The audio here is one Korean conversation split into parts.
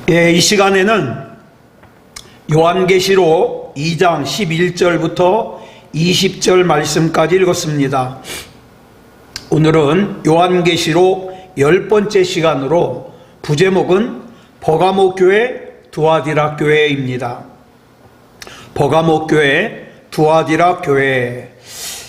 이 시간에는 요한계시록 2장 11절부터 20절 말씀까지 읽었습니다. 오늘은 요한계시록 10번째 시간으로 부제목은 버가모 교회, 두아디라 교회입니다. 버가모 교회, 두아디라 교회.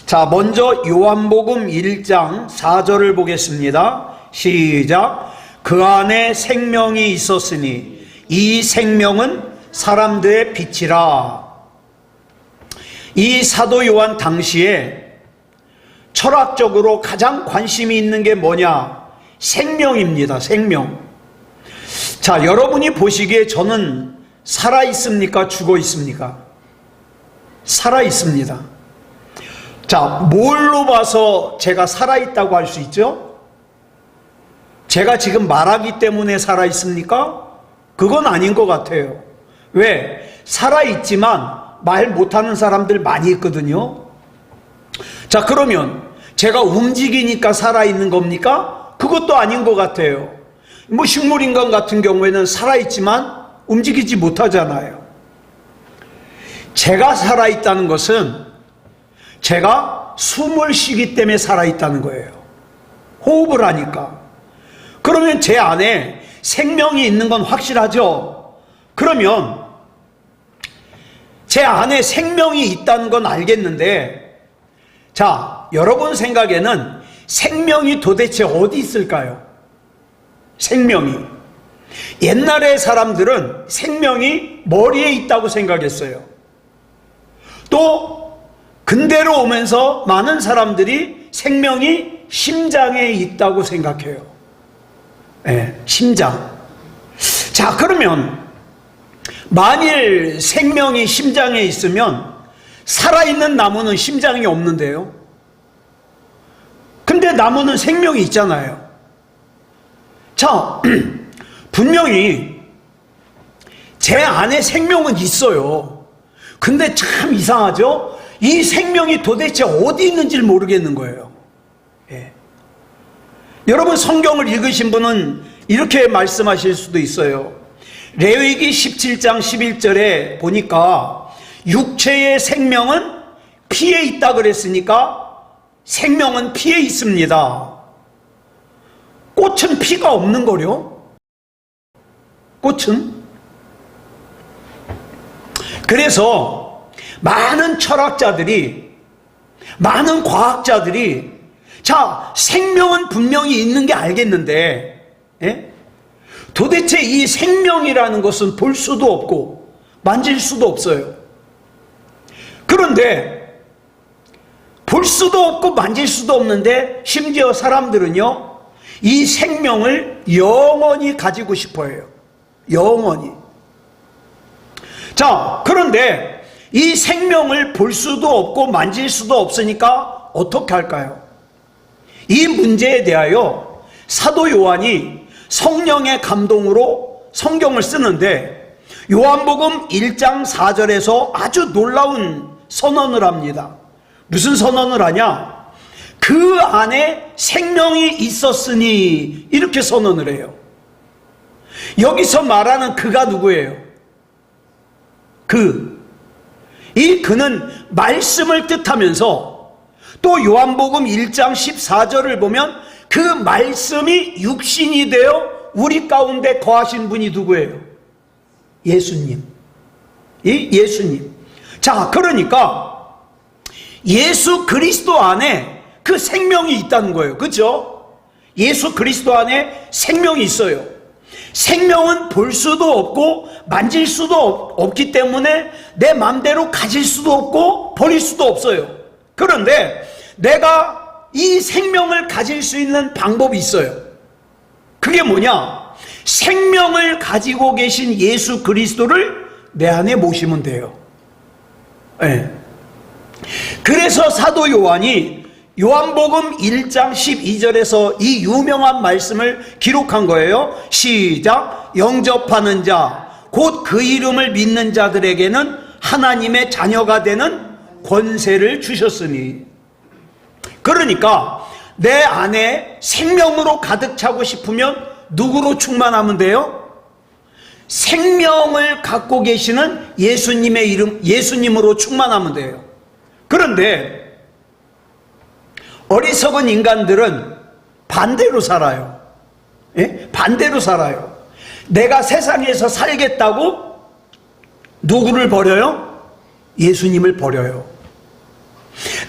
자, 먼저 요한복음 1장 4절을 보겠습니다. 시작. 그 안에 생명이 있었으니 이 생명은 사람들의 빛이라. 이 사도 요한 당시에 철학적으로 가장 관심이 있는 게 뭐냐? 생명입니다. 생명. 자, 여러분이 보시기에 저는 살아 있습니까? 죽어 있습니까? 살아 있습니다. 자, 뭘로 봐서 제가 살아 있다고 할 수 있죠? 제가 지금 말하기 때문에 살아 있습니까? 그건 아닌 것 같아요. 왜? 살아 있지만 말 못하는 사람들 많이 있거든요. 자, 그러면 제가 움직이니까 살아있는 겁니까? 그것도 아닌 것 같아요. 뭐 식물인간 같은 경우에는 살아있지만 움직이지 못하잖아요. 제가 살아있다는 것은 제가 숨을 쉬기 때문에 살아있다는 거예요. 호흡을 하니까. 그러면 제 안에 생명이 있는 건 확실하죠? 그러면 제 안에 생명이 있다는 건 알겠는데, 자, 여러분 생각에는 생명이 도대체 어디 있을까요? 생명이. 옛날의 사람들은 생명이 머리에 있다고 생각했어요. 또 근대로 오면서 많은 사람들이 생명이 심장에 있다고 생각해요. 네, 심장. 자, 그러면 만일 생명이 심장에 있으면 살아있는 나무는 심장이 없는데요. 근데 나무는 생명이 있잖아요. 자, 분명히 제 안에 생명은 있어요. 근데 참 이상하죠? 이 생명이 도대체 어디 있는지를 모르겠는 거예요. 예. 여러분 성경을 읽으신 분은 이렇게 말씀하실 수도 있어요. 레위기 17장 11절에 보니까 육체의 생명은 피에 있다 그랬으니까 생명은 피에 있습니다. 꽃은 피가 없는 거요. 꽃은. 그래서 많은 철학자들이, 많은 과학자들이 자, 생명은 분명히 있는 게 알겠는데, 예? 도대체 이 생명이라는 것은 볼 수도 없고 만질 수도 없어요. 그런데 볼 수도 없고 만질 수도 없는데 심지어 사람들은요, 이 생명을 영원히 가지고 싶어 해요. 영원히. 자, 그런데 이 생명을 볼 수도 없고 만질 수도 없으니까 어떻게 할까요? 이 문제에 대하여 사도 요한이 성령의 감동으로 성경을 쓰는데 요한복음 1장 4절에서 아주 놀라운 선언을 합니다. 무슨 선언을 하냐? 그 안에 생명이 있었으니, 이렇게 선언을 해요. 여기서 말하는 그가 누구예요? 이 그는 말씀을 뜻하면서 또 요한복음 1장 14절을 보면 그 말씀이 육신이 되어 우리 가운데 거하신 분이 누구예요? 예수님. 예수님. 자, 그러니까 예수 그리스도 안에 그 생명이 있다는 거예요. 그렇죠? 예수 그리스도 안에 생명이 있어요. 생명은 볼 수도 없고 만질 수도 없기 때문에 내 마음대로 가질 수도 없고 버릴 수도 없어요. 그런데 내가 이 생명을 가질 수 있는 방법이 있어요. 그게 뭐냐? 생명을 가지고 계신 예수 그리스도를 내 안에 모시면 돼요. 네. 그래서 사도 요한이 요한복음 1장 12절에서 이 유명한 말씀을 기록한 거예요. 시작. 영접하는 자, 곧 그 이름을 믿는 자들에게는 하나님의 자녀가 되는 권세를 주셨으니. 그러니까 내 안에 생명으로 가득 차고 싶으면 누구로 충만하면 돼요? 생명을 갖고 계시는 예수님의 이름, 예수님으로 충만하면 돼요. 그런데 어리석은 인간들은 반대로 살아요. 예? 반대로 살아요. 내가 세상에서 살겠다고 누구를 버려요? 예수님을 버려요.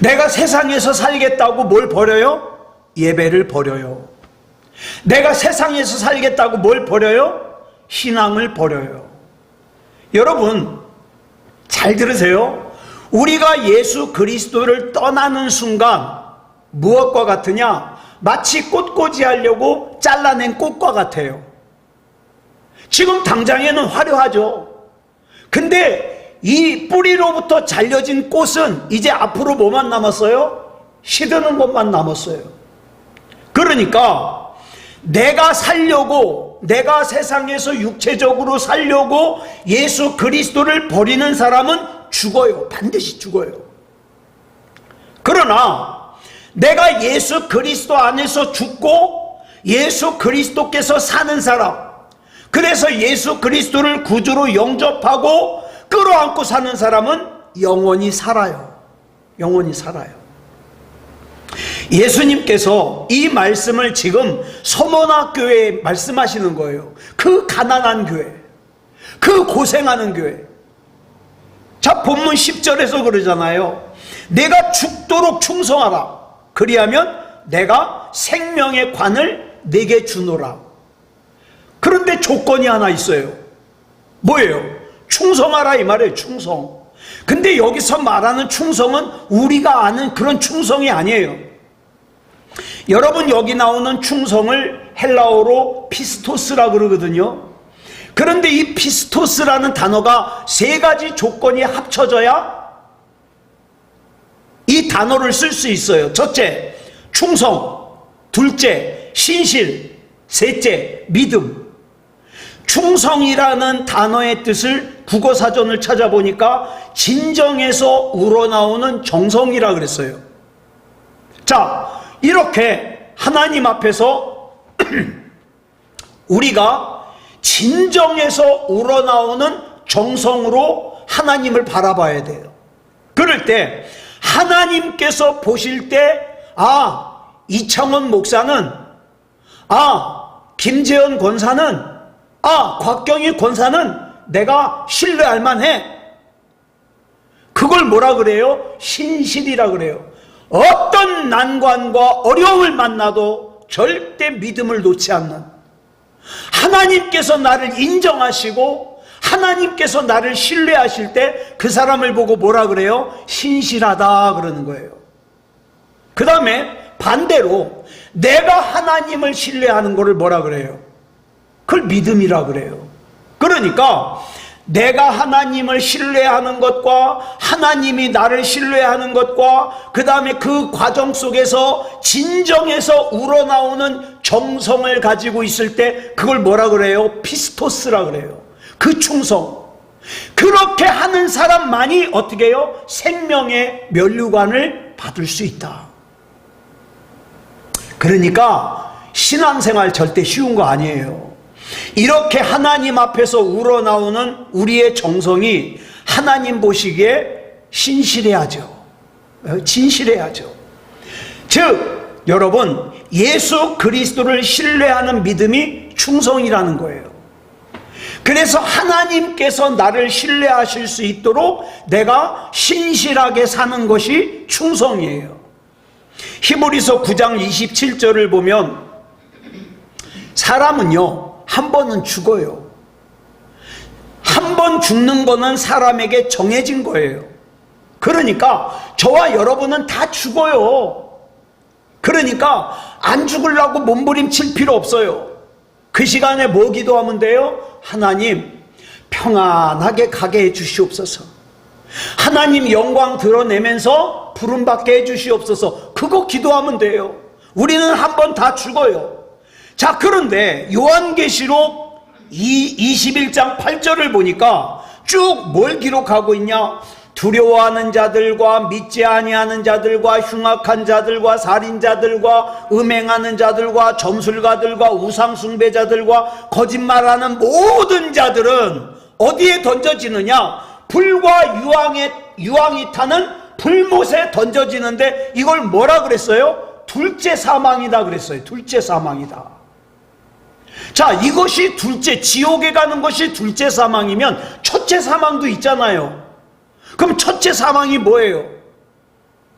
내가 세상에서 살겠다고 뭘 버려요? 예배를 버려요. 내가 세상에서 살겠다고 뭘 버려요? 신앙을 버려요. 여러분 잘 들으세요. 우리가 예수 그리스도를 떠나는 순간 무엇과 같으냐? 마치 꽃꽂이 하려고 잘라낸 꽃과 같아요. 지금 당장에는 화려하죠. 근데 이 뿌리로부터 잘려진 꽃은 이제 앞으로 뭐만 남았어요? 시드는 것만 남았어요. 그러니까 내가 살려고, 내가 세상에서 육체적으로 살려고 예수 그리스도를 버리는 사람은 죽어요. 반드시 죽어요. 그러나 내가 예수 그리스도 안에서 죽고 예수 그리스도께서 사는 사람, 그래서 예수 그리스도를 구주로 영접하고 끌어안고 사는 사람은 영원히 살아요. 영원히 살아요. 예수님께서 이 말씀을 지금 서머나 교회에 말씀하시는 거예요. 그 가난한 교회, 그 고생하는 교회. 자, 본문 10절에서 그러잖아요. 내가 죽도록 충성하라. 그리하면 내가 생명의 관을 내게 주노라. 그런데 조건이 하나 있어요. 뭐예요? 충성하라 이 말이에요. 충성. 근데 여기서 말하는 충성은 우리가 아는 그런 충성이 아니에요. 여러분, 여기 나오는 충성을 헬라어로 피스토스라 그러거든요. 그런데 이 피스토스라는 단어가 세 가지 조건이 합쳐져야 이 단어를 쓸 수 있어요. 첫째, 충성. 둘째, 신실. 셋째, 믿음. 충성이라는 단어의 뜻을 국어사전을 찾아보니까 진정에서 우러나오는 정성이라 그랬어요. 자, 이렇게 하나님 앞에서 우리가 진정에서 우러나오는 정성으로 하나님을 바라봐야 돼요. 그럴 때 하나님께서 보실 때, 아, 이창원 목사는, 아, 김재현 권사는, 아, 곽경희 권사는 내가 신뢰할 만해. 그걸 뭐라 그래요? 신실이라 그래요. 어떤 난관과 어려움을 만나도 절대 믿음을 놓지 않는, 하나님께서 나를 인정하시고 하나님께서 나를 신뢰하실 때 그 사람을 보고 뭐라 그래요? 신실하다 그러는 거예요. 그 다음에 반대로 내가 하나님을 신뢰하는 거를 뭐라 그래요? 그걸 믿음이라 그래요. 그러니까 내가 하나님을 신뢰하는 것과 하나님이 나를 신뢰하는 것과 그 다음에 그 과정 속에서 진정에서 우러나오는 정성을 가지고 있을 때 그걸 뭐라 그래요? 피스토스라 그래요. 그 충성. 그렇게 하는 사람만이 어떻게 해요? 생명의 면류관을 받을 수 있다. 그러니까 신앙생활 절대 쉬운 거 아니에요. 이렇게 하나님 앞에서 우러나오는 우리의 정성이 하나님 보시기에 신실해야죠. 진실해야죠. 즉 여러분, 예수 그리스도를 신뢰하는 믿음이 충성이라는 거예요. 그래서 하나님께서 나를 신뢰하실 수 있도록 내가 신실하게 사는 것이 충성이에요. 히브리서 9장 27절을 보면 사람은요, 한 번은 죽어요. 한 번 죽는 거는 사람에게 정해진 거예요. 그러니까 저와 여러분은 다 죽어요. 그러니까 안 죽으려고 몸부림칠 필요 없어요. 그 시간에 뭐 기도하면 돼요? 하나님, 평안하게 가게 해 주시옵소서. 하나님 영광 드러내면서 부름받게 해 주시옵소서. 그거 기도하면 돼요. 우리는 한 번 다 죽어요. 자, 그런데 요한계시록 21장 8절을 보니까 쭉 뭘 기록하고 있냐? 두려워하는 자들과 믿지 아니하는 자들과 흉악한 자들과 살인자들과 음행하는 자들과 점술가들과 우상숭배자들과 거짓말하는 모든 자들은 어디에 던져지느냐? 불과 유황이 타는 불못에 던져지는데 이걸 뭐라 그랬어요? 둘째 사망이다 그랬어요. 둘째 사망이다. 자, 이것이 둘째, 지옥에 가는 것이 둘째 사망이면 첫째 사망도 있잖아요. 그럼 첫째 사망이 뭐예요?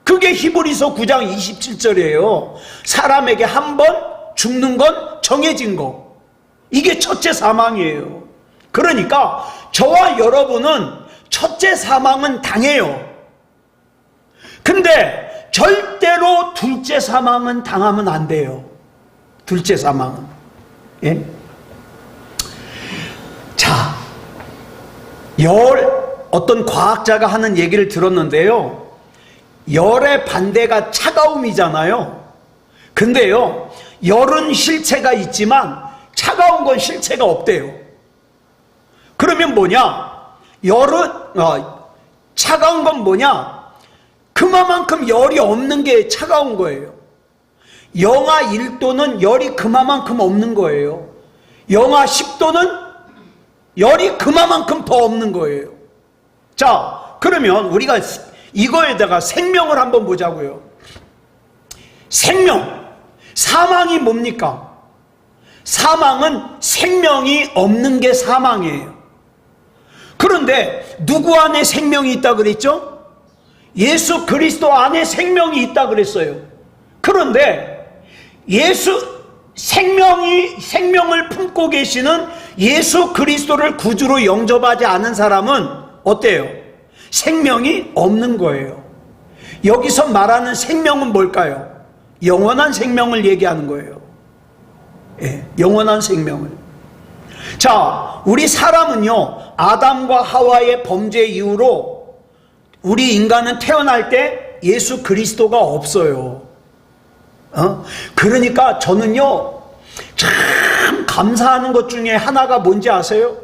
그게 히브리서 9장 27절이에요. 사람에게 한 번 죽는 건 정해진 거. 이게 첫째 사망이에요. 그러니까 저와 여러분은 첫째 사망은 당해요. 근데 절대로 둘째 사망은 당하면 안 돼요. 둘째 사망은. 예? 자, 어떤 과학자가 하는 얘기를 들었는데요. 열의 반대가 차가움이잖아요. 근데요, 열은 실체가 있지만 차가운 건 실체가 없대요. 그러면 뭐냐? 차가운 건 뭐냐? 그만큼 열이 없는 게 차가운 거예요. 영하 1도는 열이 그만큼 없는 거예요. 영하 10도는 열이 그만큼 더 없는 거예요. 자, 그러면 우리가 이거에다가 생명을 한번 보자고요. 생명, 사망이 뭡니까? 사망은 생명이 없는 게 사망이에요. 그런데 누구 안에 생명이 있다 그랬죠? 예수 그리스도 안에 생명이 있다 그랬어요. 그런데 생명을 품고 계시는 예수 그리스도를 구주로 영접하지 않은 사람은 어때요? 생명이 없는 거예요. 여기서 말하는 생명은 뭘까요? 영원한 생명을 얘기하는 거예요. 예, 영원한 생명을. 자, 우리 사람은요, 아담과 하와의 범죄 이후로 우리 인간은 태어날 때 예수 그리스도가 없어요. 그러니까 저는요, 참 감사하는 것 중에 하나가 뭔지 아세요?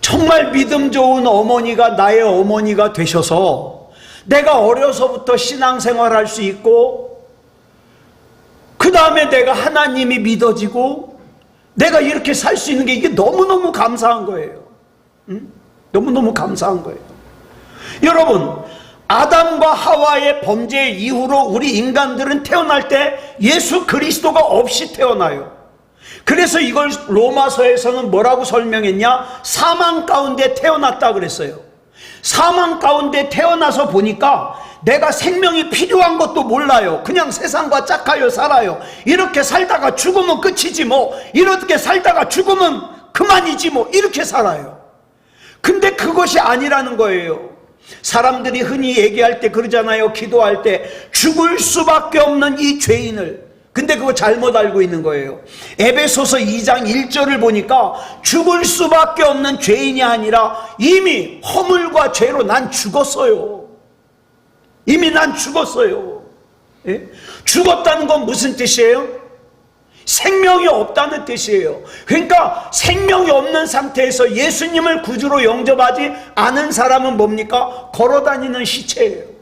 정말 믿음 좋은 어머니가 나의 어머니가 되셔서 내가 어려서부터 신앙생활할 수 있고, 그 다음에 내가 하나님이 믿어지고 내가 이렇게 살 수 있는 게 이게 너무너무 감사한 거예요. 너무너무 감사한 거예요. 여러분, 아담과 하와의 범죄 이후로 우리 인간들은 태어날 때 예수 그리스도가 없이 태어나요. 그래서 이걸 로마서에서는 뭐라고 설명했냐? 사망 가운데 태어났다 그랬어요. 사망 가운데 태어나서 보니까 내가 생명이 필요한 것도 몰라요. 그냥 세상과 짝하여 살아요. 이렇게 살다가 죽으면 끝이지 뭐, 이렇게 살다가 죽으면 그만이지 뭐, 이렇게 살아요. 근데 그것이 아니라는 거예요. 사람들이 흔히 얘기할 때 그러잖아요. 기도할 때 죽을 수밖에 없는 이 죄인을, 근데 그거 잘못 알고 있는 거예요. 에베소서 2장 1절을 보니까 죽을 수밖에 없는 죄인이 아니라 이미 허물과 죄로 난 죽었어요. 이미 난 죽었어요. 예? 죽었다는 건 무슨 뜻이에요? 생명이 없다는 뜻이에요. 그러니까 생명이 없는 상태에서 예수님을 구주로 영접하지 않은 사람은 뭡니까? 걸어다니는 시체예요.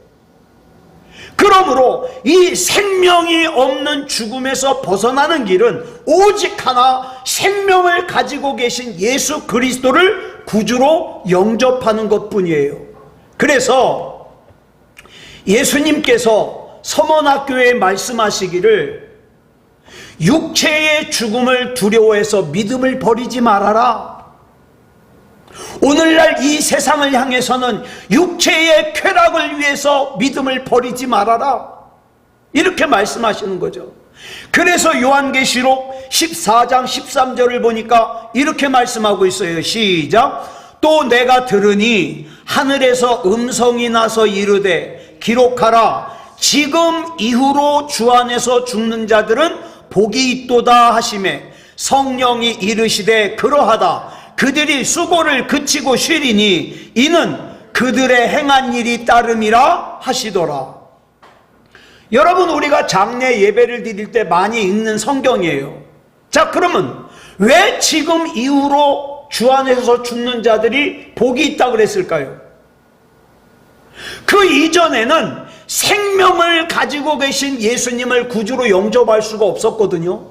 그러므로 이 생명이 없는 죽음에서 벗어나는 길은 오직 하나, 생명을 가지고 계신 예수 그리스도를 구주로 영접하는 것뿐이에요. 그래서 예수님께서 서문학교에 말씀하시기를 육체의 죽음을 두려워해서 믿음을 버리지 말아라. 오늘날 이 세상을 향해서는 육체의 쾌락을 위해서 믿음을 버리지 말아라, 이렇게 말씀하시는 거죠. 그래서 요한계시록 14장 13절을 보니까 이렇게 말씀하고 있어요. 시작. 또 내가 들으니 하늘에서 음성이 나서 이르되 기록하라. 지금 이후로 주 안에서 죽는 자들은 복이 있도다 하시매 성령이 이르시되 그러하다. 그들이 수고를 그치고 쉬리니 이는 그들의 행한 일이 따름이라 하시더라. 여러분, 우리가 장례 예배를 드릴 때 많이 읽는 성경이에요. 자, 그러면 왜 지금 이후로 주 안에서 죽는 자들이 복이 있다고 그랬을까요? 그 이전에는 생명을 가지고 계신 예수님을 구주로 영접할 수가 없었거든요.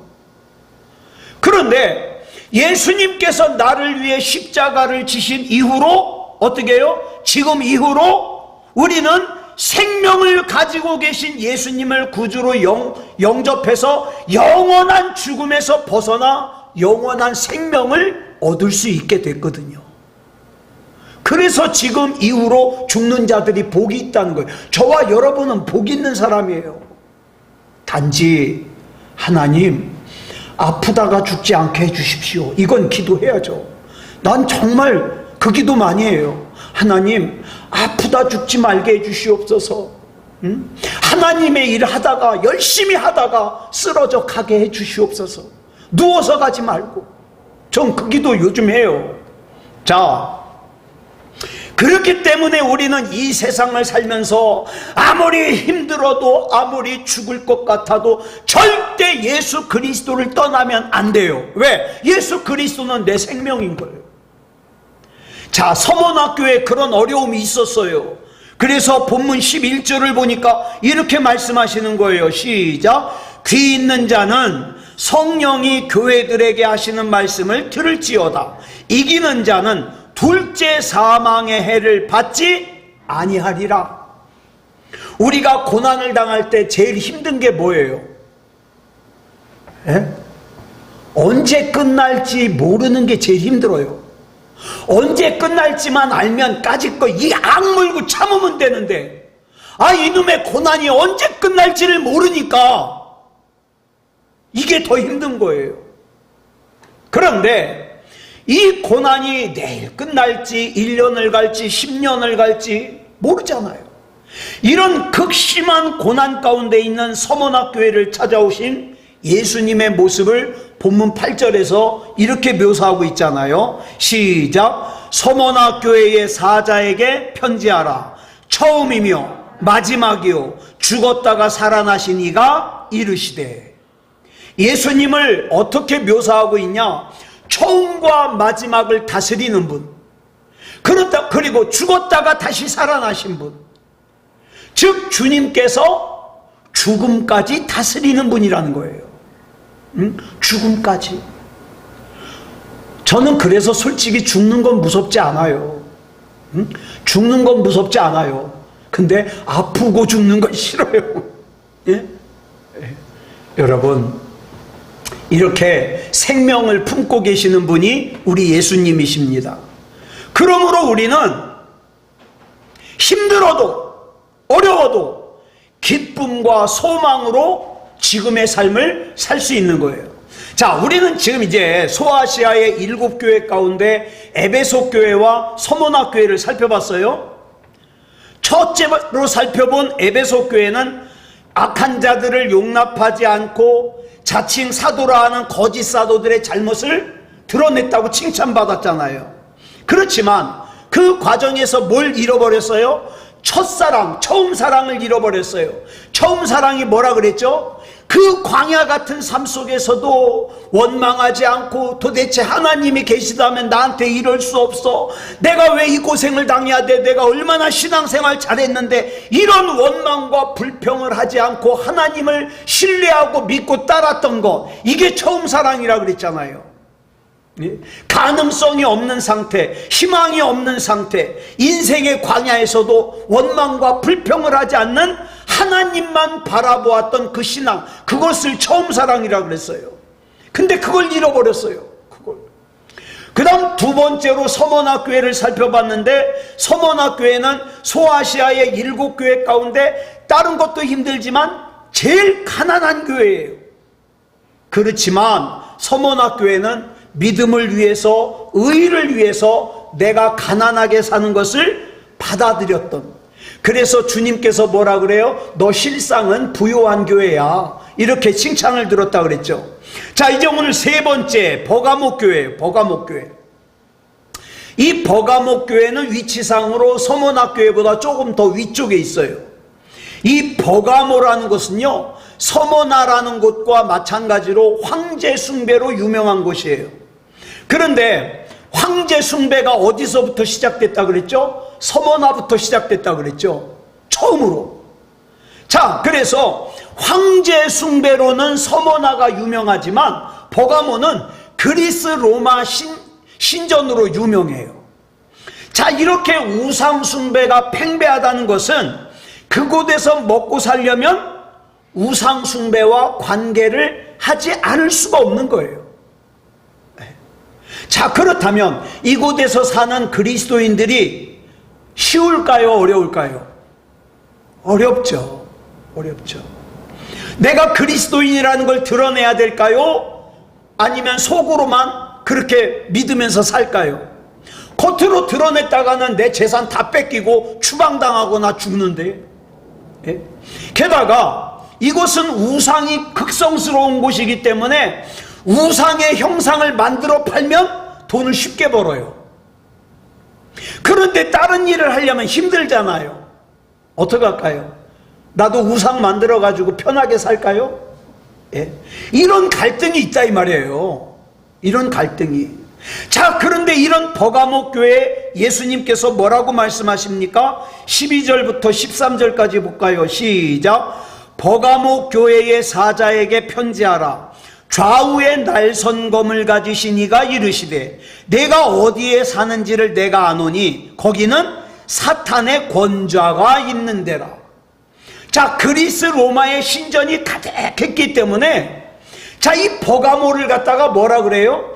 그런데 예수님께서 나를 위해 십자가를 지신 이후로 어떻게 해요? 지금 이후로 우리는 생명을 가지고 계신 예수님을 구주로 영접해서 영원한 죽음에서 벗어나 영원한 생명을 얻을 수 있게 됐거든요. 그래서 지금 이후로 죽는 자들이 복이 있다는 거예요. 저와 여러분은 복 있는 사람이에요. 단지 하나님 아프다가 죽지 않게 해주십시오. 이건 기도해야죠. 난 정말 그 기도 많이 해요. 하나님 아프다 죽지 말게 해주시옵소서. 하나님의 일 하다가 열심히 하다가 쓰러져 가게 해주시옵소서. 누워서 가지 말고. 전 그 기도 요즘 해요. 자, 그렇기 때문에 우리는 이 세상을 살면서 아무리 힘들어도 아무리 죽을 것 같아도 절대 예수 그리스도를 떠나면 안 돼요. 왜? 예수 그리스도는 내 생명인 거예요. 자, 서문학교에 그런 어려움이 있었어요. 그래서 본문 11절을 보니까 이렇게 말씀하시는 거예요. 시작. 귀 있는 자는 성령이 교회들에게 하시는 말씀을 들을지어다. 이기는 자는 둘째 사망의 해를 받지 아니하리라. 우리가 고난을 당할 때 제일 힘든 게 뭐예요? 에? 언제 끝날지 모르는 게 제일 힘들어요. 언제 끝날지만 알면 까짓 이 악물고 참으면 되는데, 이놈의 고난이 언제 끝날지를 모르니까 이게 더 힘든 거예요. 그런데 이 고난이 내일 끝날지 1년을 갈지 10년을 갈지 모르잖아요. 이런 극심한 고난 가운데 있는 서문학교회를 찾아오신 예수님의 모습을 본문 8절에서 이렇게 묘사하고 있잖아요. 시작. 서문학교회의 사자에게 편지하라. 처음이며 마지막이요 죽었다가 살아나신 이가 이르시되. 예수님을 어떻게 묘사하고 있냐? 처음과 마지막을 다스리는 분, 그리고 죽었다가 다시 살아나신 분, 즉 주님께서 죽음까지 다스리는 분이라는 거예요. 죽음까지. 저는 그래서 솔직히 죽는 건 무섭지 않아요. 죽는 건 무섭지 않아요. 근데 아프고 죽는 건 싫어요. 예? 여러분, 이렇게 생명을 품고 계시는 분이 우리 예수님이십니다. 그러므로 우리는 힘들어도 어려워도 기쁨과 소망으로 지금의 삶을 살 수 있는 거예요. 자, 우리는 지금 이제 소아시아의 7교회 가운데 에베소 교회와 서문화 교회를 살펴봤어요. 첫째로 살펴본 에베소 교회는 악한 자들을 용납하지 않고 자칭 사도라 하는 거짓 사도들의 잘못을 드러냈다고 칭찬받았잖아요. 그렇지만 그 과정에서 뭘 잃어버렸어요? 첫사랑, 처음 사랑을 잃어버렸어요. 처음 사랑이 뭐라 그랬죠? 그 광야 같은 삶 속에서도 원망하지 않고 도대체 하나님이 계시다면 나한테 이럴 수 없어. 내가 왜 이 고생을 당해야 돼? 내가 얼마나 신앙생활 잘했는데. 이런 원망과 불평을 하지 않고 하나님을 신뢰하고 믿고 따랐던 것, 이게 처음 사랑이라 그랬잖아요. 가능성이 없는 상태, 희망이 없는 상태, 인생의 광야에서도 원망과 불평을 하지 않는 하나님만 바라보았던 그 신앙, 그것을 처음 사랑이라고 그랬어요. 근데 그걸 잃어버렸어요. 그 다음 두 번째로 서문화 교회를 살펴봤는데, 서문화 교회는 소아시아의 7교회 가운데 다른 것도 힘들지만 제일 가난한 교회예요. 그렇지만 서문화 교회는 믿음을 위해서, 의를 위해서 내가 가난하게 사는 것을 받아들였던, 그래서 주님께서 뭐라 그래요? 너 실상은 부요한 교회야, 이렇게 칭찬을 들었다 그랬죠. 자, 이제 오늘 세 번째 버가모 교회예요. 버가모 교회. 이 버가모 교회는 위치상으로 서문화 교회보다 조금 더 위쪽에 있어요. 이 버가모라는 것은요, 서문화라는 곳과 마찬가지로 황제 숭배로 유명한 곳이에요. 그런데 황제 숭배가 어디서부터 시작됐다 그랬죠? 서머나부터 시작됐다 그랬죠? 처음으로. 자, 그래서 황제 숭배로는 서머나가 유명하지만 버가모는 그리스 로마 신전으로 유명해요. 자, 이렇게 우상 숭배가 팽배하다는 것은 그곳에서 먹고 살려면 우상 숭배와 관계를 하지 않을 수가 없는 거예요. 자, 그렇다면 이곳에서 사는 그리스도인들이 쉬울까요? 어려울까요? 어렵죠. 어렵죠. 내가 그리스도인이라는 걸 드러내야 될까요? 아니면 속으로만 그렇게 믿으면서 살까요? 겉으로 드러냈다가는 내 재산 다 뺏기고 추방당하거나 죽는데, 예? 게다가 이곳은 우상이 극성스러운 곳이기 때문에 우상의 형상을 만들어 팔면 돈을 쉽게 벌어요. 그런데 다른 일을 하려면 힘들잖아요. 어떻게 할까요? 나도 우상 만들어 가지고 편하게 살까요? 예? 이런 갈등이 있다 이 말이에요. 이런 갈등이. 자, 그런데 이런 버가모 교회에 예수님께서 뭐라고 말씀하십니까? 12절부터 13절까지 볼까요? 시작. 버가모 교회의 사자에게 편지하라. 좌우에 날선검을 가지신 이가 이르시되 내가 어디에 사는지를 내가 아노니 거기는 사탄의 권좌가 있는 데라. 자, 그리스 로마의 신전이 가득했기 때문에, 자, 이 버가모를 갖다가 뭐라 그래요?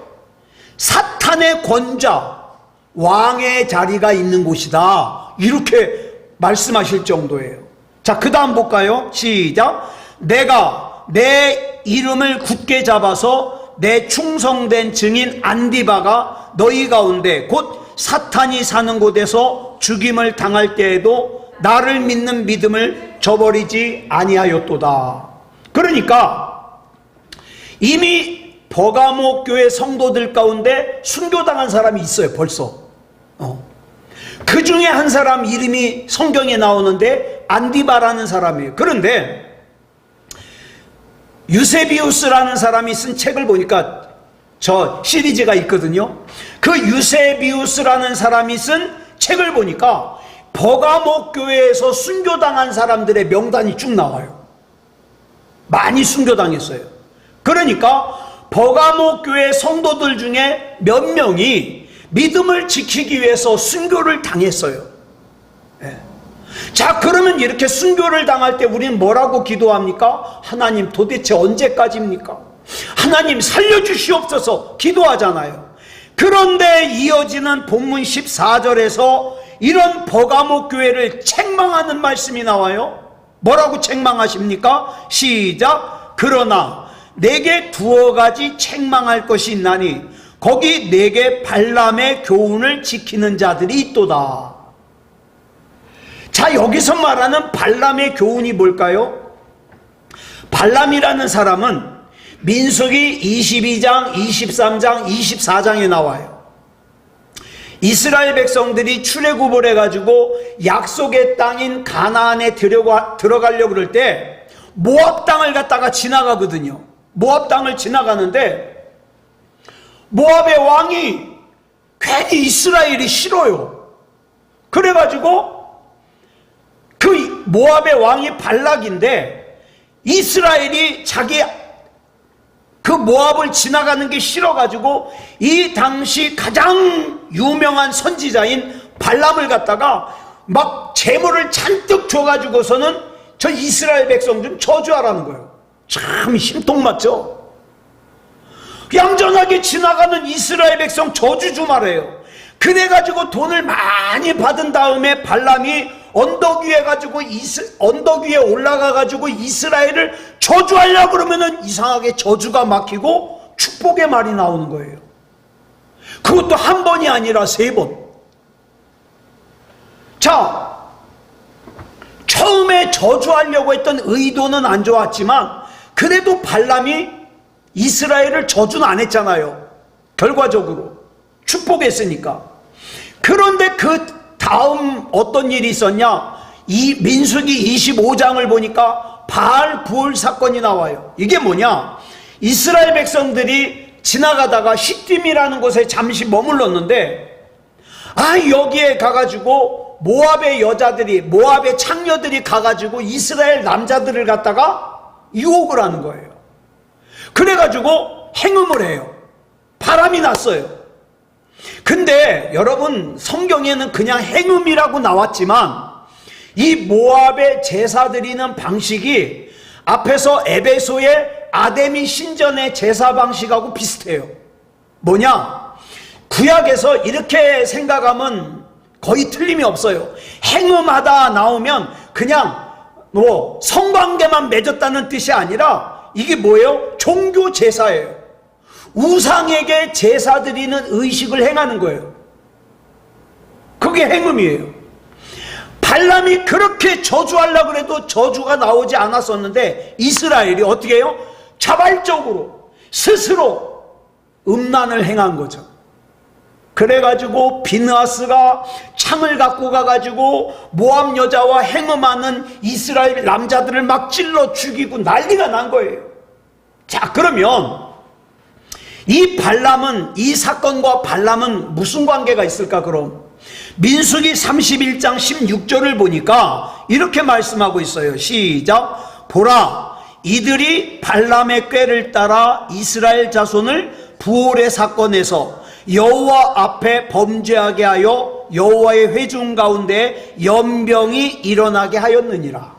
사탄의 권좌, 왕의 자리가 있는 곳이다, 이렇게 말씀하실 정도예요. 자, 그 다음 볼까요? 시작. 내가 내 이름을 굳게 잡아서 내 충성된 증인 안디바가 너희 가운데 곧 사탄이 사는 곳에서 죽임을 당할 때에도 나를 믿는 믿음을 저버리지 아니하였도다. 그러니까 이미 버가모 교회 성도들 가운데 순교당한 사람이 있어요. 벌써. 그 중에 한 사람 이름이 성경에 나오는데 안디바라는 사람이에요. 그런데 유세비우스라는 사람이 쓴 책을 보니까 저 시리즈가 있거든요. 그 유세비우스라는 사람이 쓴 책을 보니까 버가모 교회에서 순교당한 사람들의 명단이 쭉 나와요. 많이 순교당했어요. 그러니까 버가모 교회 성도들 중에 몇 명이 믿음을 지키기 위해서 순교를 당했어요. 예. 자, 그러면 이렇게 순교를 당할 때 우리는 뭐라고 기도합니까? 하나님 도대체 언제까지입니까? 하나님 살려주시옵소서 기도하잖아요. 그런데 이어지는 본문 14절에서 이런 버가모 교회를 책망하는 말씀이 나와요. 뭐라고 책망하십니까? 시작. 그러나 내게 두어 가지 책망할 것이 있나니 거기 내게 발람의 교훈을 지키는 자들이 있도다. 자, 여기서 말하는 발람의 교훈이 뭘까요? 발람이라는 사람은 민수기 22장, 23장, 24장에 나와요. 이스라엘 백성들이 출애굽을 해가지고 약속의 땅인 가나안에 들어가려고 그럴 때 모압 땅을 갔다가 지나가거든요. 모압 땅을 지나가는데 모압의 왕이 괜히 이스라엘이 싫어요. 그래가지고 그 모압의 왕이 발락인데 이스라엘이 자기 그 모압을 지나가는 게 싫어가지고 이 당시 가장 유명한 선지자인 발람을 갖다가 막 재물을 잔뜩 줘가지고서는 저 이스라엘 백성 좀 저주하라는 거예요. 참 힘통맞죠? 얌전하게 지나가는 이스라엘 백성 저주 좀 하래요. 그래가지고 돈을 많이 받은 다음에 발람이 언덕 위에 올라가가지고 이스라엘을 저주하려고 그러면은 이상하게 저주가 막히고 축복의 말이 나오는 거예요. 그것도 한 번이 아니라 3번. 자, 처음에 저주하려고 했던 의도는 안 좋았지만 그래도 발람이 이스라엘을 저주는 안 했잖아요. 결과적으로 축복했으니까. 그런데 그 다음 어떤 일이 있었냐? 이 민수기 25장을 보니까 바알 부올 사건이 나와요. 이게 뭐냐? 이스라엘 백성들이 지나가다가 시딤이라는 곳에 잠시 머물렀는데, 여기에 가가지고 모압의 여자들이, 모압의 창녀들이 가가지고 이스라엘 남자들을 갖다가 유혹을 하는 거예요. 그래가지고 행음을 해요. 바람이 났어요. 근데 여러분, 성경에는 그냥 행음이라고 나왔지만 이 모압의 제사 드리는 방식이 앞에서 에베소의 아데미 신전의 제사 방식하고 비슷해요. 뭐냐? 구약에서 이렇게 생각하면 거의 틀림이 없어요. 행음하다 나오면 그냥 성관계만 맺었다는 뜻이 아니라 이게 뭐예요? 종교 제사예요. 우상에게 제사 드리는 의식을 행하는 거예요. 그게 행음이에요. 발람이 그렇게 저주하려고 해도 저주가 나오지 않았었는데 이스라엘이 어떻게 해요? 자발적으로 스스로 음란을 행한 거죠. 그래가지고 비느하스가 창을 갖고 가가지고 모압 여자와 행음하는 이스라엘 남자들을 막 찔러 죽이고 난리가 난 거예요. 자, 그러면 이 발람은, 이 사건과 발람은 무슨 관계가 있을까? 그럼 민수기 31장 16절을 보니까 이렇게 말씀하고 있어요. 시작. 보라, 이들이 발람의 꾀를 따라 이스라엘 자손을 부올의 사건에서 여호와 앞에 범죄하게 하여 여호와의 회중 가운데 연병이 일어나게 하였느니라.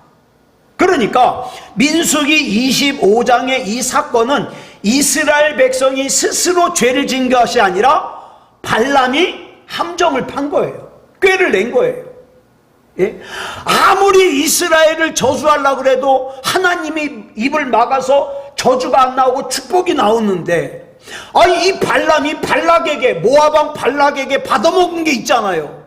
그러니까 민수기 25장의 이 사건은 이스라엘 백성이 스스로 죄를 진 것이 아니라 발람이 함정을 판 거예요. 꾀를 낸 거예요. 예? 아무리 이스라엘을 저주하려고 해도 하나님이 입을 막아서 저주가 안 나오고 축복이 나오는데, 이 발람이 발락에게, 모압왕 발락에게 받아먹은 게 있잖아요.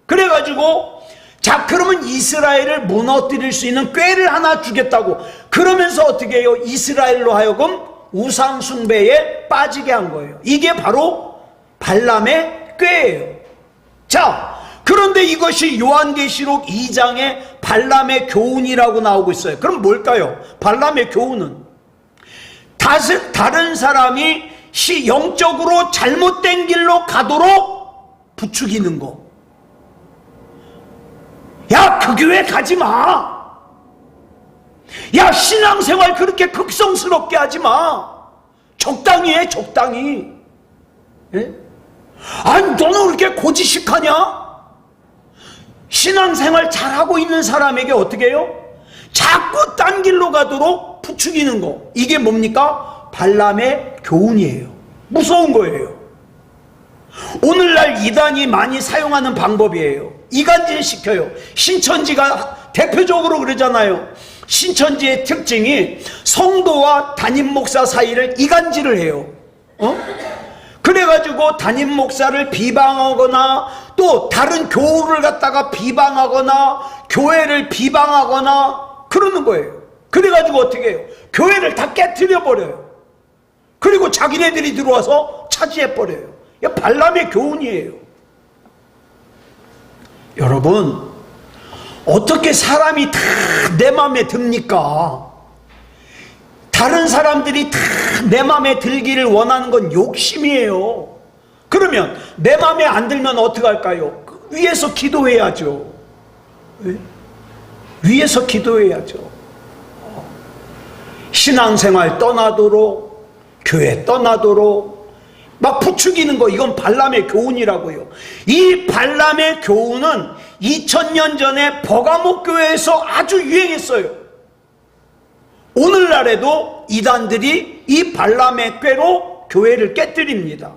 그래가지고 자, 그러면 이스라엘을 무너뜨릴 수 있는 꾀를 하나 주겠다고, 그러면서 어떻게 해요? 이스라엘로 하여금 우상 숭배에 빠지게 한 거예요. 이게 바로 발람의 꾀예요. 자, 그런데 이것이 요한계시록 2장에 발람의 교훈이라고 나오고 있어요. 그럼 뭘까요? 발람의 교훈은 다른 사람이 영적으로 잘못된 길로 가도록 부추기는 거. 야, 그 교회 가지 마. 야, 신앙생활 그렇게 극성스럽게 하지 마. 적당히 해, 적당히. 예? 아니, 너는 그렇게 고지식하냐? 신앙생활 잘하고 있는 사람에게 어떻게 해요? 자꾸 딴 길로 가도록 부추기는 거. 이게 뭡니까? 발람의 교훈이에요. 무서운 거예요. 오늘날 이단이 많이 사용하는 방법이에요. 이간질 시켜요. 신천지가 대표적으로 그러잖아요. 신천지의 특징이 성도와 담임 목사 사이를 이간질을 해요. 그래가지고 담임 목사를 비방하거나 또 다른 교우를 갖다가 비방하거나 교회를 비방하거나 그러는 거예요. 그래가지고 어떻게 해요? 교회를 다 깨트려 버려요. 그리고 자기네들이 들어와서 차지해 버려요. 이게 발람의 교훈이에요. 여러분, 어떻게 사람이 다 내 마음에 듭니까? 다른 사람들이 다 내 마음에 들기를 원하는 건 욕심이에요. 그러면 내 마음에 안 들면 어떡할까요? 위에서 기도해야죠. 위에서 기도해야죠. 신앙생활 떠나도록, 교회 떠나도록 막 부추기는 거, 이건 발람의 교훈이라고요. 이 발람의 교훈은 2000년 전에 버가모 교회에서 아주 유행했어요. 오늘날에도 이단들이 이 발람의 꾀로 교회를 깨뜨립니다.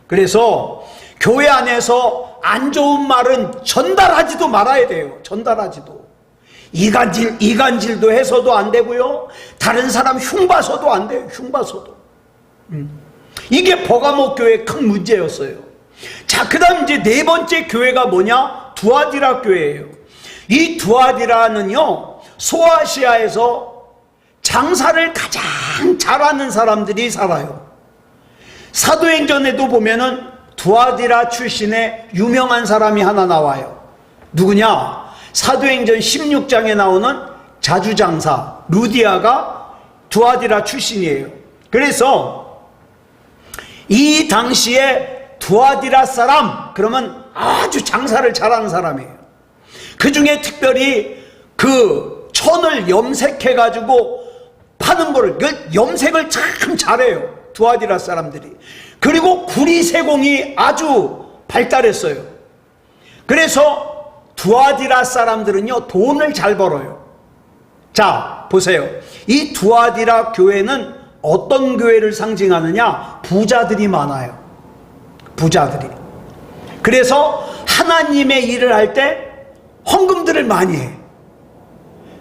그래서 교회 안에서 안 좋은 말은 전달하지도 말아야 돼요. 전달하지도. 이간질도 해서도 안 되고요. 다른 사람 흉봐서도 안 돼요. 흉봐서도. 이게 버가모 교회의 큰 문제였어요. 자, 그 다음 이제 네 번째 교회가 뭐냐? 두아디라 교회예요. 이 두아디라는요, 소아시아에서 장사를 가장 잘하는 사람들이 살아요. 사도행전에도 보면은 두아디라 출신의 유명한 사람이 하나 나와요. 누구냐? 사도행전 16장에 나오는 자주장사 루디아가 두아디라 출신이에요. 그래서 이 당시에 두아디라 사람 그러면 아주 장사를 잘하는 사람이에요. 그 중에 특별히 그 천을 염색해 가지고 파는 거를, 염색을 참 잘해요, 두아디라 사람들이. 그리고 구리세공이 아주 발달했어요. 그래서 두아디라 사람들은요 돈을 잘 벌어요. 자 보세요, 이 두아디라 교회는 어떤 교회를 상징하느냐? 부자들이 많아요. 부자들이. 그래서 하나님의 일을 할 때 헌금들을 많이 해.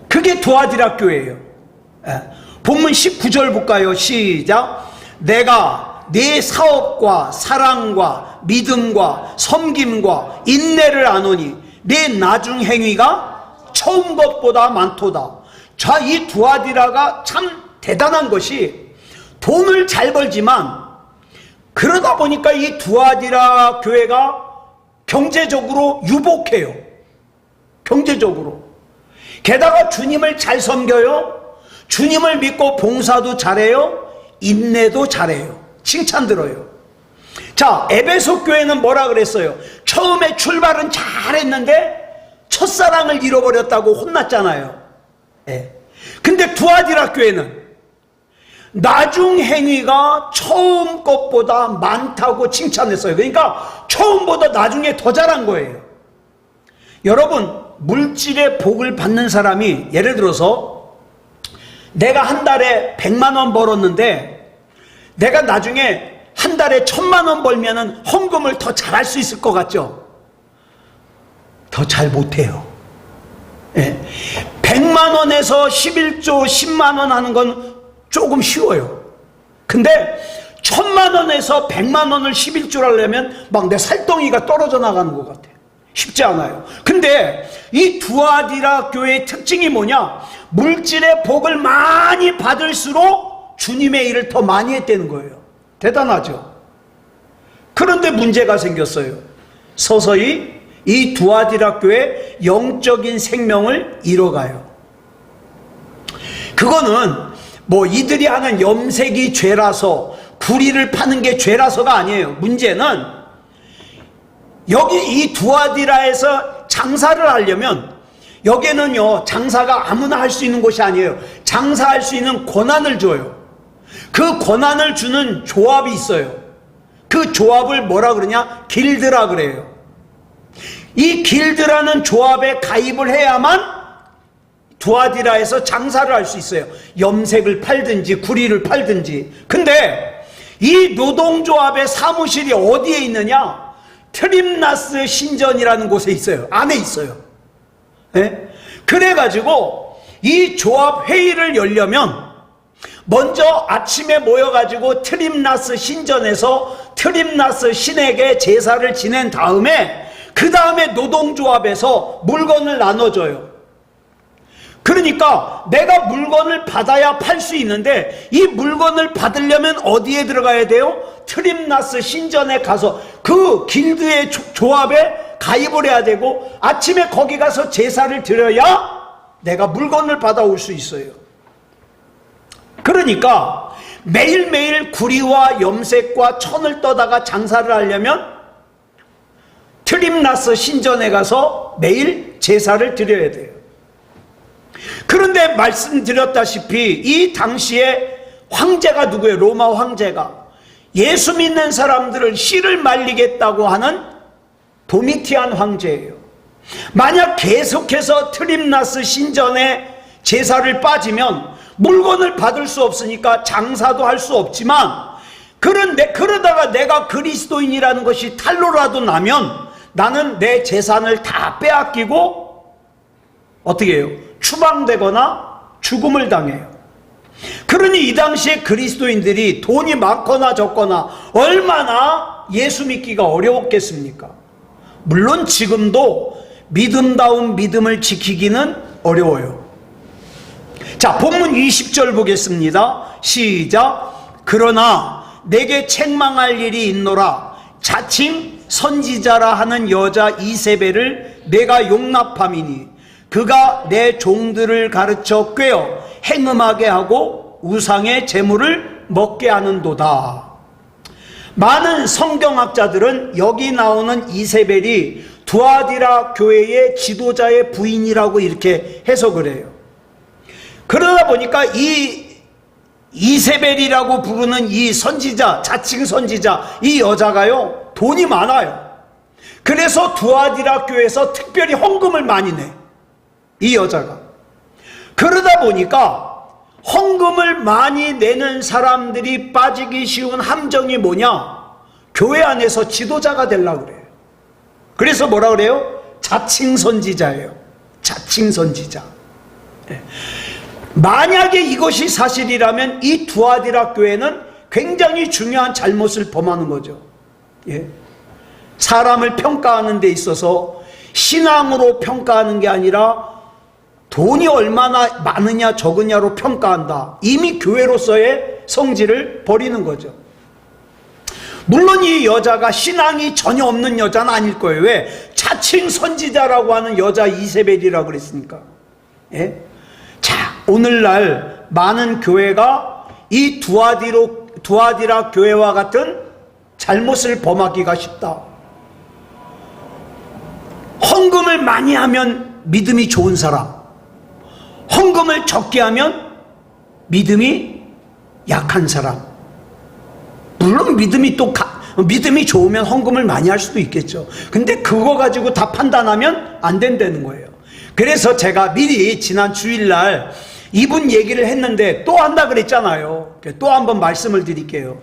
그게 두아디라 교회예요. 본문 19절 볼까요? 시작. 내가 네 사업과 사랑과 믿음과 섬김과 인내를 아노니 네 나중 행위가 처음 것보다 많도다. 자, 이 두아디라가 참 대단한 것이 돈을 잘 벌지만 그러다 보니까 이 두아디라 교회가 경제적으로 유복해요. 경제적으로. 게다가 주님을 잘 섬겨요. 주님을 믿고 봉사도 잘해요. 인내도 잘해요. 칭찬 들어요. 자, 에베소 교회는 뭐라 그랬어요? 처음에 출발은 잘했는데 첫사랑을 잃어버렸다고 혼났잖아요. 예. 근데 두아디라 교회는 나중 행위가 처음 것보다 많다고 칭찬했어요. 그러니까 처음보다 나중에 더 잘한 거예요. 여러분, 물질의 복을 받는 사람이, 예를 들어서 내가 한 달에 100만 원 벌었는데 내가 나중에 한 달에 1000만 원 벌면은 헌금을 더 잘할 수 있을 것 같죠? 더 잘 못해요. 예. 100만 원에서 11조 10만 원 하는 건 조금 쉬워요. 근데 1000만 원에서 100만 원을 11조를 하려면 막 내 살덩이가 떨어져 나가는 것 같아요. 쉽지 않아요. 근데 이 두아디라 교회의 특징이 뭐냐? 물질의 복을 많이 받을수록 주님의 일을 더 많이 했다는 거예요. 대단하죠? 그런데 문제가 생겼어요. 서서히 이 두아디라 교회 영적인 생명을 잃어가요. 그거는 뭐 이들이 하는 염색이 죄라서, 구리를 파는 게 죄라서가 아니에요. 문제는 여기 이 두아디라에서 장사를 하려면, 여기는요 장사가 아무나 할 수 있는 곳이 아니에요. 장사할 수 있는 권한을 줘요. 그 권한을 주는 조합이 있어요. 그 조합을 뭐라 그러냐? 길드라 그래요. 이 길드라는 조합에 가입을 해야만 두아디라에서 장사를 할 수 있어요. 염색을 팔든지 구리를 팔든지. 근데 이 노동조합의 사무실이 어디에 있느냐? 트림나스 신전이라는 곳에 있어요. 안에 있어요. 네? 그래가지고 이 조합 회의를 열려면 먼저 아침에 모여가지고 트림나스 신전에서 트림나스 신에게 제사를 지낸 다음에 그 다음에 노동조합에서 물건을 나눠줘요. 그러니까 내가 물건을 받아야 팔 수 있는데 이 물건을 받으려면 어디에 들어가야 돼요? 트림나스 신전에 가서 그 길드의 조합에 가입을 해야 되고 아침에 거기 가서 제사를 드려야 내가 물건을 받아올 수 있어요. 그러니까 매일매일 구리와 염색과 천을 떠다가 장사를 하려면 트림나스 신전에 가서 매일 제사를 드려야 돼요. 그런데 말씀드렸다시피 이 당시에 황제가 누구예요? 로마 황제가 예수 믿는 사람들을 씨를 말리겠다고 하는 도미티안 황제예요. 만약 계속해서 트림나스 신전에 제사를 빠지면 물건을 받을 수 없으니까 장사도 할 수 없지만, 그러다가 내가 그리스도인이라는 것이 탄로라도 나면 나는 내 재산을 다 빼앗기고 어떻게 해요? 추방되거나 죽음을 당해요. 그러니 이 당시에 그리스도인들이 돈이 많거나 적거나 얼마나 예수 믿기가 어려웠겠습니까? 물론 지금도 믿음다운 믿음을 지키기는 어려워요. 자, 본문 20절 보겠습니다. 시작. 그러나 내게 책망할 일이 있노라. 자칭 선지자라 하는 여자 이세벨을 내가 용납함이니 그가 내 종들을 가르쳐 꿰어 행음하게 하고 우상의 재물을 먹게 하는도다. 많은 성경학자들은 여기 나오는 이세벨이 두아디라 교회의 지도자의 부인이라고 이렇게 해석을 해요. 그러다 보니까 이 이세벨이라고 부르는 이 선지자, 자칭 선지자, 이 여자가요, 돈이 많아요. 그래서 두아디라 교회에서 특별히 헌금을 많이 내. 이 여자가. 그러다 보니까 헌금을 많이 내는 사람들이 빠지기 쉬운 함정이 뭐냐? 교회 안에서 지도자가 되려고 그래요. 그래서 뭐라 그래요? 자칭 선지자예요. 자칭 선지자. 만약에 이것이 사실이라면 이 두아디라 교회는 굉장히 중요한 잘못을 범하는 거죠. 사람을 평가하는 데 있어서 신앙으로 평가하는 게 아니라 돈이 얼마나 많으냐 적으냐로 평가한다. 이미 교회로서의 성질을 버리는 거죠. 물론 이 여자가 신앙이 전혀 없는 여자는 아닐 거예요. 왜? 자칭 선지자라고 하는 여자 이세벨이라고 그랬으니까. 자, 오늘날 많은 교회가 이 두아디라 교회와 같은 잘못을 범하기가 쉽다. 헌금을 많이 하면 믿음이 좋은 사람, 헌금을 적게 하면 믿음이 약한 사람. 물론 믿음이 좋으면 헌금을 많이 할 수도 있겠죠. 근데 그거 가지고 다 판단하면 안 된다는 거예요. 그래서 제가 미리 지난 주일날 이분 얘기를 했는데 또 한다 그랬잖아요. 또 한번 말씀을 드릴게요.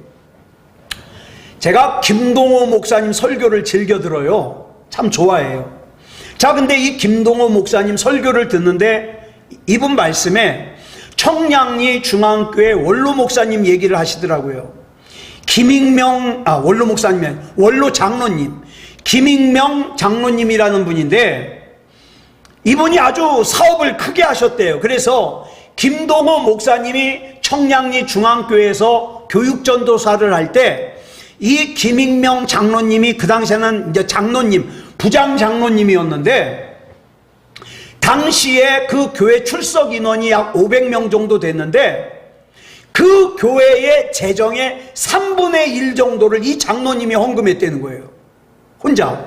제가 김동호 목사님 설교를 즐겨 들어요. 참 좋아해요. 자, 근데 이 김동호 목사님 설교를 듣는데 이분 말씀에 청량리 중앙교회 원로 목사님 얘기를 하시더라고요. 원로 목사님, 원로 장로님, 김익명 장로님이라는 분인데 이분이 아주 사업을 크게 하셨대요. 그래서 김동호 목사님이 청량리 중앙교회에서 교육전도사를 할 때 이 김익명 장로님이 그 당시에는 이제 장로님, 부장 장로님이었는데 당시에 그 교회 출석 인원이 약 500명 정도 됐는데 그 교회의 재정의 3분의 1 정도를 이 장로님이 헌금했다는 거예요. 혼자.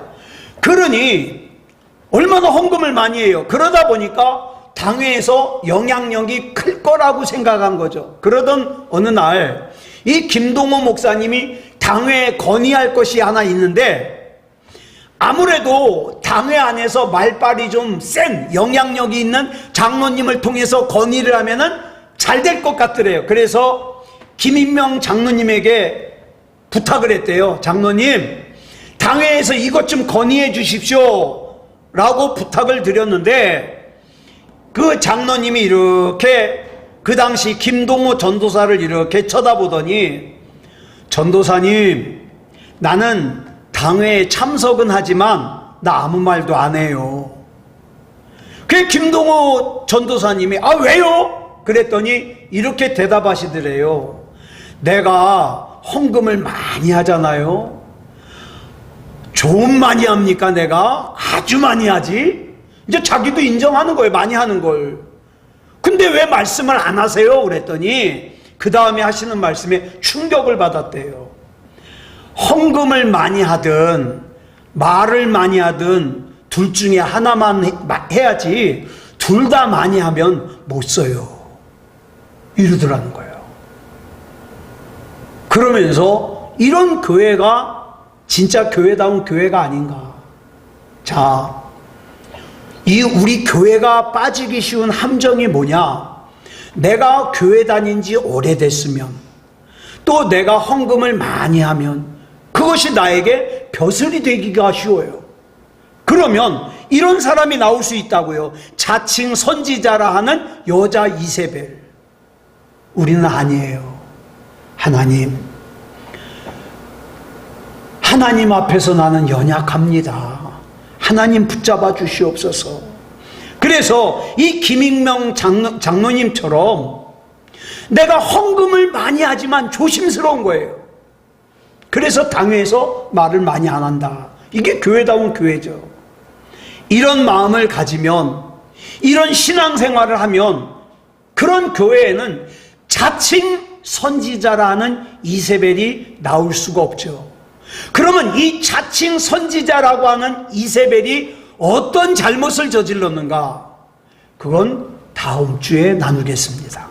그러니 얼마나 헌금을 많이 해요. 그러다 보니까 당회에서 영향력이 클 거라고 생각한 거죠. 그러던 어느 날 이 김동호 목사님이 당회에 건의할 것이 하나 있는데 아무래도 당회 안에서 말빨이 좀 센 영향력이 있는 장로님을 통해서 건의를 하면은 잘 될 것 같더래요. 그래서 김인명 장로님에게 부탁을 했대요. 장로님, 당회에서 이것 좀 건의해 주십시오 라고 부탁을 드렸는데 그 장로님이 이렇게 그 당시 김동호 전도사를 이렇게 쳐다보더니 전도사님, 나는 당회에 참석은 하지만 나 아무 말도 안 해요. 그 김동호 전도사님이 아 왜요? 그랬더니 이렇게 대답하시더래요. 내가 헌금을 많이 하잖아요. 좀 많이 합니까? 내가 아주 많이 하지. 이제 자기도 인정하는 거예요. 많이 하는 걸. 근데 왜 말씀을 안 하세요? 그랬더니 그 다음에 하시는 말씀에 충격을 받았대요. 헌금을 많이 하든 말을 많이 하든 둘 중에 하나만 해야지 둘 다 많이 하면 못 써요. 이러더라는 거예요. 그러면서 이런 교회가 진짜 교회다운 교회가 아닌가. 자, 이 우리 교회가 빠지기 쉬운 함정이 뭐냐? 내가 교회 다닌 지 오래됐으면 또 내가 헌금을 많이 하면 그것이 나에게 벼슬이 되기가 쉬워요. 그러면 이런 사람이 나올 수 있다고요. 자칭 선지자라 하는 여자 이세벨. 우리는 아니에요. 하나님 앞에서 나는 연약합니다. 하나님 붙잡아 주시옵소서. 그래서 이 김익명 장로님처럼 내가 헌금을 많이 하지만 조심스러운 거예요. 그래서 당회에서 말을 많이 안 한다. 이게 교회다운 교회죠. 이런 마음을 가지면, 이런 신앙생활을 하면 그런 교회에는 자칭 선지자라는 이세벨이 나올 수가 없죠. 그러면 이 자칭 선지자라고 하는 이세벨이 어떤 잘못을 저질렀는가? 그건 다음 주에 나누겠습니다.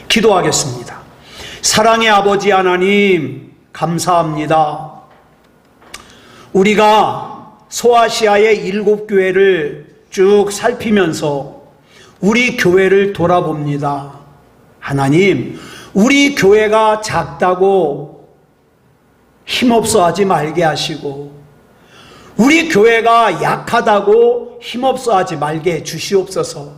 기도하겠습니다. 사랑의 아버지 하나님, 감사합니다. 우리가 소아시아의 7교회를 쭉 살피면서 우리 교회를 돌아봅니다. 하나님, 우리 교회가 작다고 힘없어 하지 말게 하시고, 우리 교회가 약하다고 힘없어 하지 말게 해 주시옵소서.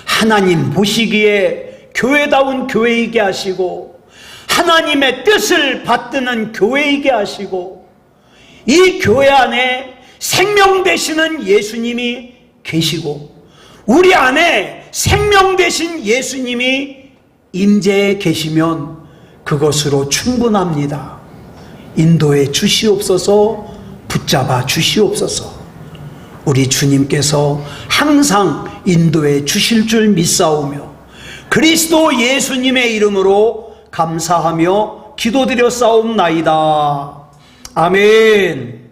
하나님 보시기에 교회다운 교회이게 하시고, 하나님의 뜻을 받드는 교회이게 하시고, 이 교회 안에 생명 되시는 예수님이 계시고, 우리 안에 생명 되신 예수님이 임재해 계시면 그것으로 충분합니다. 인도해 주시옵소서, 붙잡아 주시옵소서. 우리 주님께서 항상 인도해 주실 줄 믿사오며 그리스도 예수님의 이름으로 감사하며 기도드려 싸움나이다. 아멘.